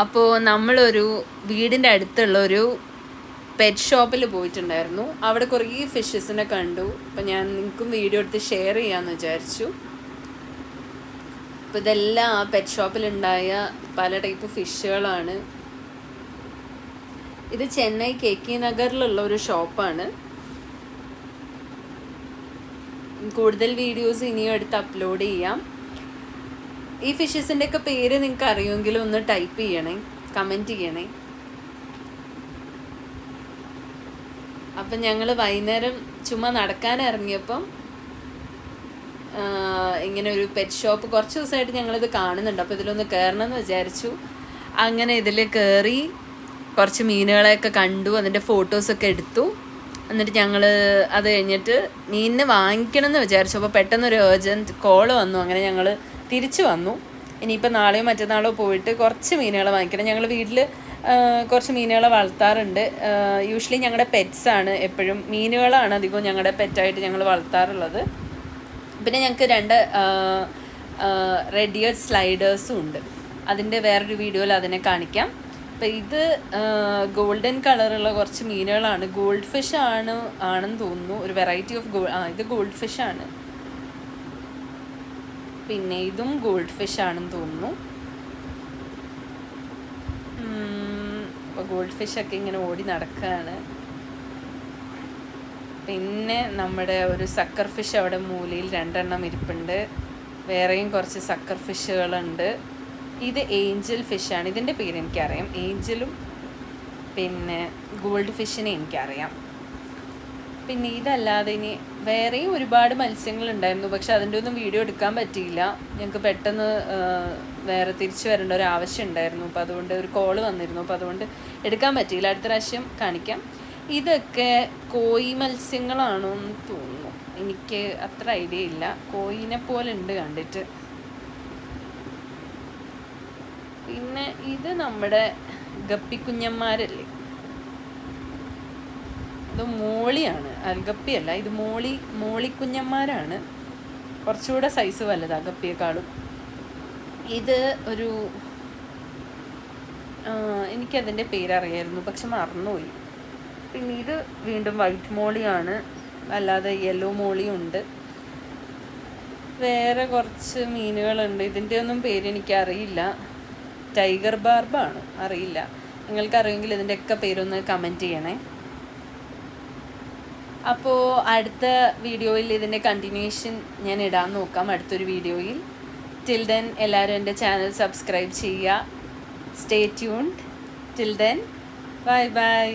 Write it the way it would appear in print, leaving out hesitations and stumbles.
അപ്പോൾ നമ്മളൊരു വീടിൻ്റെ അടുത്തുള്ള ഒരു പെറ്റ് ഷോപ്പിൽ പോയിട്ടുണ്ടായിരുന്നു. അവിടെ കുറേ ഫിഷസിനെ കണ്ടു. അപ്പം ഞാൻ നിങ്ങൾക്കും വീഡിയോ എടുത്ത് ഷെയർ ചെയ്യാമെന്ന് വിചാരിച്ചു. അപ്പോൾ ഇതെല്ലാം ആ പെറ്റ് ഷോപ്പിലുണ്ടായ പല ടൈപ്പ് ഫിഷുകളാണ്. ഇത് ചെന്നൈ കെ നഗറിലുള്ള ഒരു ഷോപ്പാണ്. കൂടുതൽ വീഡിയോസ് ഇനിയും എടുത്ത് അപ്ലോഡ് ചെയ്യാം. ഈ ഫിഷസിൻ്റെ ഒക്കെ പേര് നിങ്ങൾക്ക് അറിയുമെങ്കിലും ഒന്ന് ടൈപ്പ് ചെയ്യണേ, കമൻറ്റ് ചെയ്യണേ. അപ്പം ഞങ്ങൾ വൈകുന്നേരം ചുമ്മാ നടക്കാൻ ഇറങ്ങിയപ്പം ഇങ്ങനെ ഒരു പെറ്റ് ഷോപ്പ് കുറച്ച് ദിവസമായിട്ട് ഞങ്ങളിത് കാണുന്നുണ്ട്. അപ്പോൾ ഇതിലൊന്ന് കയറണം എന്ന് വിചാരിച്ചു. അങ്ങനെ ഇതിൽ കയറി കുറച്ച് മീനുകളെയൊക്കെ കണ്ടു, അതിൻ്റെ ഫോട്ടോസൊക്കെ എടുത്തു. എന്നിട്ട് ഞങ്ങൾ അത് കഴിഞ്ഞിട്ട് മീനിനെ വാങ്ങിക്കണം എന്ന് വിചാരിച്ചു. അപ്പോൾ പെട്ടെന്നൊരു ഏർജൻറ്റ് കോൾ വന്നു. അങ്ങനെ ഞങ്ങൾ തിരിച്ചു വന്നു. ഇനിയിപ്പോൾ നാളെയോ മറ്റന്നാളോ പോയിട്ട് കുറച്ച് മീനുകളെ വാങ്ങിക്കണം. ഞങ്ങൾ വീട്ടിൽ കുറച്ച് മീനുകളെ വളർത്താറുണ്ട്. യൂഷ്വലി ഞങ്ങളുടെ പെറ്റ്സാണ് എപ്പോഴും, മീനുകളാണ് അധികവും ഞങ്ങളുടെ പെറ്റായിട്ട് ഞങ്ങൾ വളർത്താറുള്ളത്. പിന്നെ ഞങ്ങൾക്ക് 2 റെഡ് ഇയർ സ്ലൈഡേഴ്സും ഉണ്ട്. അതിൻ്റെ വേറൊരു വീഡിയോയിൽ അതിനെ കാണിക്കാം. അപ്പോൾ ഇത് ഗോൾഡൻ കളറുള്ള കുറച്ച് മീനുകളാണ്. ഗോൾഡ് ഫിഷ് ആണെന്ന് തോന്നുന്നു. ഒരു വെറൈറ്റി ഓഫ് ഇത് ഗോൾഡ് ഫിഷാണ്. പിന്നെ ഇതും ഗോൾഡ് ഫിഷ് ആണെന്ന് തോന്നുന്നു. അപ്പോൾ ഗോൾഡ് ഫിഷൊക്കെ ഇങ്ങനെ ഓടി നടക്കുകയാണ്. പിന്നെ നമ്മുടെ ഒരു സക്കർ ഫിഷ് അവിടെ മൂലയിൽ 2 എണ്ണം ഇരിപ്പുണ്ട്. വേറെയും കുറച്ച് സക്കർ ഫിഷുകളുണ്ട്. ഇത് ഏഞ്ചൽ ഫിഷാണ്. ഇതിൻ്റെ പേര് എനിക്കറിയാം, ഏഞ്ചലും. പിന്നെ ഗോൾഡ് ഫിഷിനെ എനിക്കറിയാം. പിന്നെ ഇതല്ലാതെ ഇനി വേറെയും ഒരുപാട് മത്സ്യങ്ങളുണ്ടായിരുന്നു. പക്ഷെ അതിൻ്റെ ഒന്നും വീഡിയോ എടുക്കാൻ പറ്റിയില്ല. ഞങ്ങൾക്ക് പെട്ടെന്ന് വേറെ തിരിച്ചു വരേണ്ട ഒരു ആവശ്യം ഉണ്ടായിരുന്നു. അപ്പോൾ അതുകൊണ്ട് ഒരു കോള് വന്നിരുന്നു. അപ്പോൾ അതുകൊണ്ട് എടുക്കാൻ പറ്റിയില്ല. അടുത്ത പ്രാവശ്യം കാണിക്കാം. ഇതൊക്കെ കോയി മത്സ്യങ്ങളാണോ എന്ന് തോന്നുന്നു. എനിക്ക് അത്ര ഐഡിയ ഇല്ല. കോയിനെ പോലെ ഉണ്ട് കണ്ടിട്ട്. പിന്നെ ഇത് നമ്മുടെ ഗപ്പിക്കുഞ്ഞന്മാരല്ലേ, ഇത് മോളിയാണ്, അൽഗപ്പിയല്ല. ഇത് മോളിക്കുഞ്ഞന്മാരാണ്. കുറച്ചുകൂടെ സൈസ് വലുതാണ് ഗപ്പിയേക്കാളും. ഇത് ഒരു എനിക്കതിൻ്റെ പേരറിയായിരുന്നു, പക്ഷെ മറന്നുപോയി. പിന്നെ ഇത് വീണ്ടും വൈറ്റ് മോളിയാണ്, അല്ലാതെ യെല്ലോ മോളിയും ഉണ്ട്. വേറെ കുറച്ച് മീനുകളുണ്ട്. ഇതിൻ്റെ ഒന്നും പേര് എനിക്കറിയില്ല. ടൈഗർ ബാർബാണ്, അറിയില്ല. നിങ്ങൾക്കറിയുമെങ്കിൽ ഇതിൻ്റെയൊക്കെ പേരൊന്ന് കമൻറ്റ് ചെയ്യണേ. അപ്പോൾ അടുത്ത വീഡിയോയിൽ ഇതിൻ്റെ കണ്ടിന്യൂഷൻ ഞാൻ ഇടാൻ നോക്കാം, അടുത്തൊരു വീഡിയോയിൽ. ടിൽ ദെൻ എല്ലാവരും എൻ്റെ ചാനൽ സബ്സ്ക്രൈബ് ചെയ്യുക. Stay tuned. Till then bye bye.